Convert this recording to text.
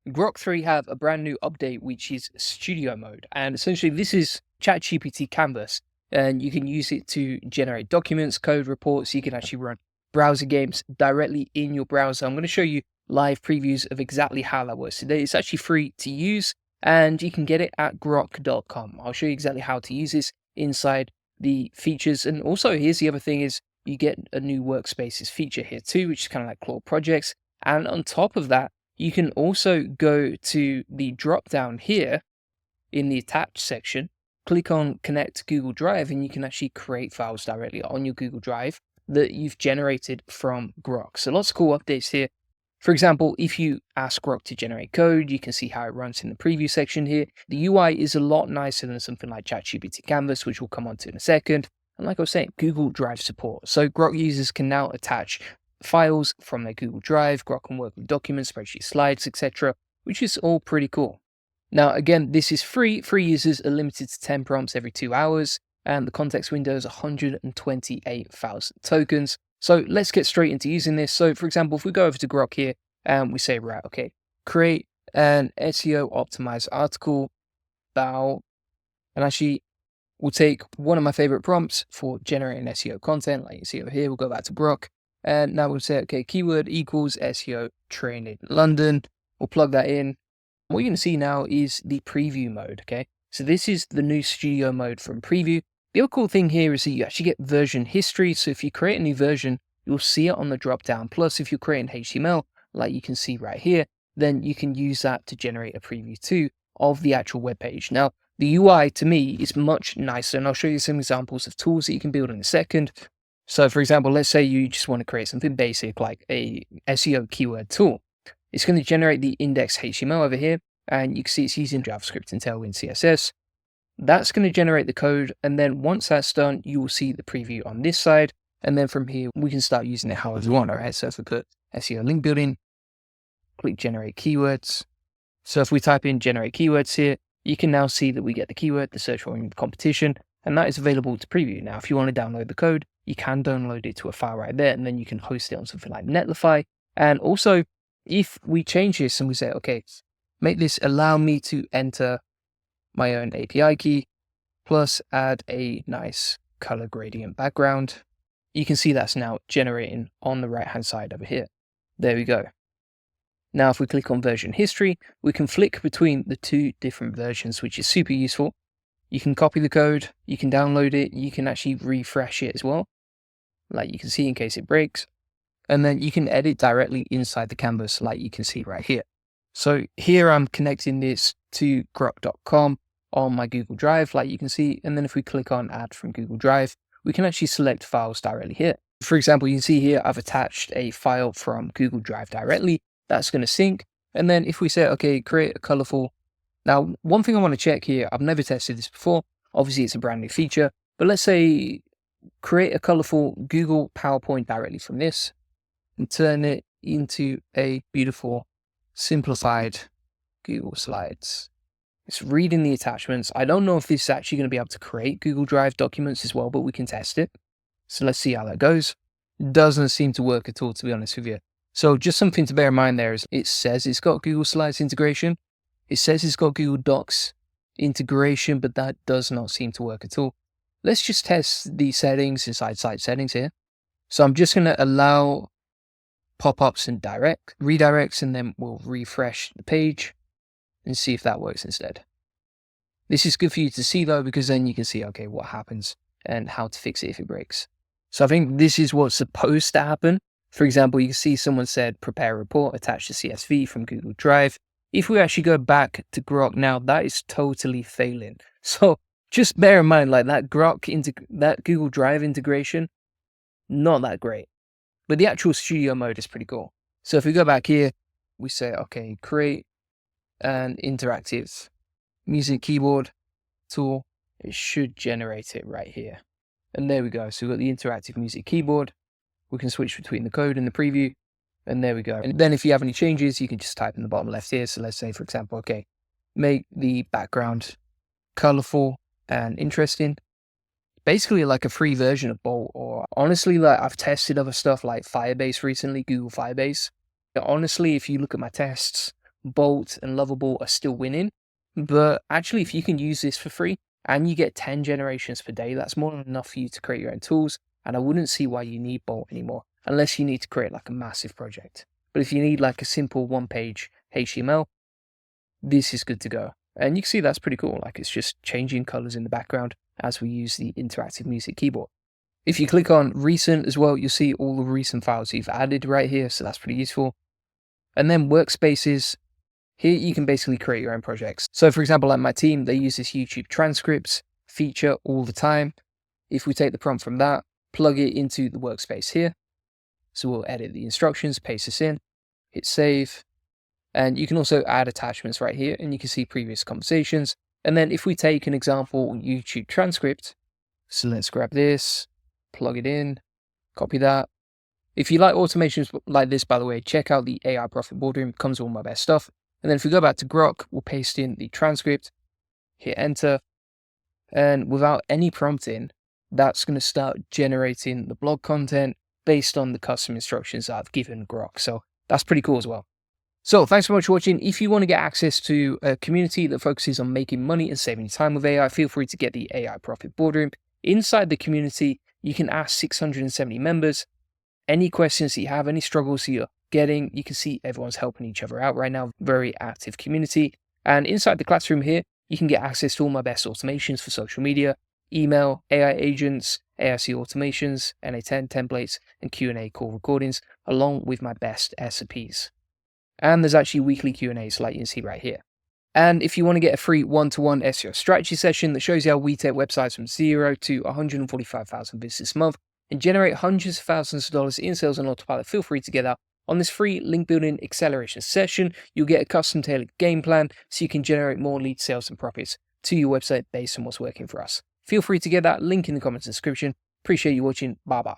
Grok 3 have a brand new update, which is studio mode. And essentially this is ChatGPT Canvas, and you can use it to generate documents, code reports. You can actually run browser games directly in your browser. I'm going to show you live previews of exactly how that works today. It's actually free to use and you can get it at grok.com. I'll show you exactly how to use this inside the features. And also here's the other thing is you get a new Workspaces feature here too, which is kind of like Claude projects. And on top of that, you can also go to the drop down here in the attached section, click on connect to Google Drive, and you can actually create files directly on your Google Drive that you've generated from Grok. So lots of cool updates here. For example, if you ask Grok to generate code, you can see how it runs in the preview section here. The UI is a lot nicer than something like ChatGPT Canvas, which we'll come on to in a second. And like I was saying, Google Drive support. So Grok users can now attach files from their Google Drive. Grok can work with documents, spreadsheets, slides, etc., which is all pretty cool. Now, again, this is free. Free users are limited to 10 prompts every 2 hours, and the context window is 128,000 tokens. So let's get straight into using this. So for example, if we go over to Grok here and we say, right, okay, create an SEO optimized article about, and actually we'll take one of my favorite prompts for generating SEO content, like you see over here. We'll go back to Grok, and now we'll say, okay, keyword equals SEO training London. We'll plug that in. What you're going to see now is the preview mode, okay? So this is the new studio mode from preview. The other cool thing here is that you actually get version history. So if you create a new version, you'll see it on the drop down. Plus, if you're creating HTML, like you can see right here, then you can use that to generate a preview too of the actual web page. Now, the UI to me is much nicer, and I'll show you some examples of tools that you can build in a second. So for example, let's say you just want to create something basic like a SEO keyword tool. It's going to generate the index HTML over here, and you can see it's using JavaScript and Tailwind CSS. That's going to generate the code, and then once that's done, you will see the preview on this side, and then from here, we can start using it however we want, all right? So if we put SEO link building, click generate keywords. So if we type in generate keywords here, you can now see that we get the keyword, the search volume competition, and that is available to preview. Now, if you want to download the code, you can download it to a file right there, and then you can host it on something like Netlify. And also, if we change this and we say, okay, make this allow me to enter my own API key, plus add a nice color gradient background, you can see that's now generating on the right-hand side over here. There we go. Now, if we click on version history, we can flick between the two different versions, which is super useful. You can copy the code, you can download it, you can actually refresh it as well, like you can see in case it breaks. And then you can edit directly inside the canvas, like you can see right here. So here I'm connecting this to grok.com on my Google Drive, like you can see. And then if we click on add from Google Drive, we can actually select files directly here. For example, you can see here, I've attached a file from Google Drive directly. That's going to sync. And then if we say, okay, create a colorful. Now, one thing I want to check here, I've never tested this before. Obviously it's a brand new feature, but let's say create a colorful Google PowerPoint directly from this and turn it into a beautiful simplified Google Slides. It's reading the attachments. I don't know if this is actually going to be able to create Google Drive documents as well, but we can test it. So let's see how that goes. Doesn't seem to work at all, to be honest with you. So just something to bear in mind there is it says it's got Google Slides integration. It says it's got Google Docs integration, but that does not seem to work at all. Let's just test the settings inside site settings here. So I'm just going to allow pop-ups and redirects, and then we'll refresh the page and see if that works instead. This is good for you to see though, because then you can see, okay, what happens and how to fix it if it breaks. So I think this is what's supposed to happen. For example, you can see someone said, prepare a report, attach the CSV from Google Drive. If we actually go back to Grok now, that is totally failing. So just bear in mind, like that that Google Drive integration, not that great. But the actual studio mode is pretty cool. So if we go back here, we say, okay, create an interactive music keyboard tool. It should generate it right here. And there we go. So we've got the interactive music keyboard. We can switch between the code and the preview. And there we go. And then if you have any changes, you can just type in the bottom left here. So let's say, for example, okay, make the background colorful and interesting. Basically like a free version of Bolt, or honestly, like I've tested other stuff like Firebase recently, Google Firebase. Honestly, if you look at my tests, Bolt, and Lovable are still winning. But actually, if you can use this for free and you get 10 generations per day, that's more than enough for you to create your own tools. And I wouldn't see why you need Bolt anymore, unless you need to create like a massive project. But if you need like a simple one-page HTML, this is good to go. And you can see that's pretty cool. Like it's just changing colors in the background as we use the interactive music keyboard. If you click on recent as well, you'll see all the recent files you've added right here. So that's pretty useful. And then workspaces. Here you can basically create your own projects. So for example, like my team, they use this YouTube transcripts feature all the time. If we take the prompt from that, plug it into the workspace here. So we'll edit the instructions, paste this in, hit save. And you can also add attachments right here, and you can see previous conversations. And then if we take an example YouTube transcript, so let's grab this, plug it in, copy that. If you like automations like this, by the way, check out the AI Profit Boardroom. It comes with all my best stuff. And then if we go back to Grok, we'll paste in the transcript, hit enter, and without any prompting, that's going to start generating the blog content based on the custom instructions that I've given Grok. So that's pretty cool as well. So thanks so much for watching. If you want to get access to a community that focuses on making money and saving time with AI, feel free to get the AI Profit Boardroom. Inside the community, you can ask 670 members any questions that you have, any struggles that you're getting. You can see everyone's helping each other out right now. Very active community. And inside the classroom here, you can get access to all my best automations for social media, email, AI agents, SEO automations, NA10 templates, and Q&A call recordings, along with my best SOPs. And there's actually weekly Q&As like you can see right here. And if you want to get a free one-to-one SEO strategy session that shows you how we take websites from 0 to 145,000 visits a month and generate hundreds of thousands of dollars in sales on autopilot, feel free to get that. On this free link building acceleration session, you'll get a custom tailored game plan so you can generate more lead sales and profits to your website based on what's working for us. Feel free to get that link in the comments description. Appreciate you watching. Bye bye.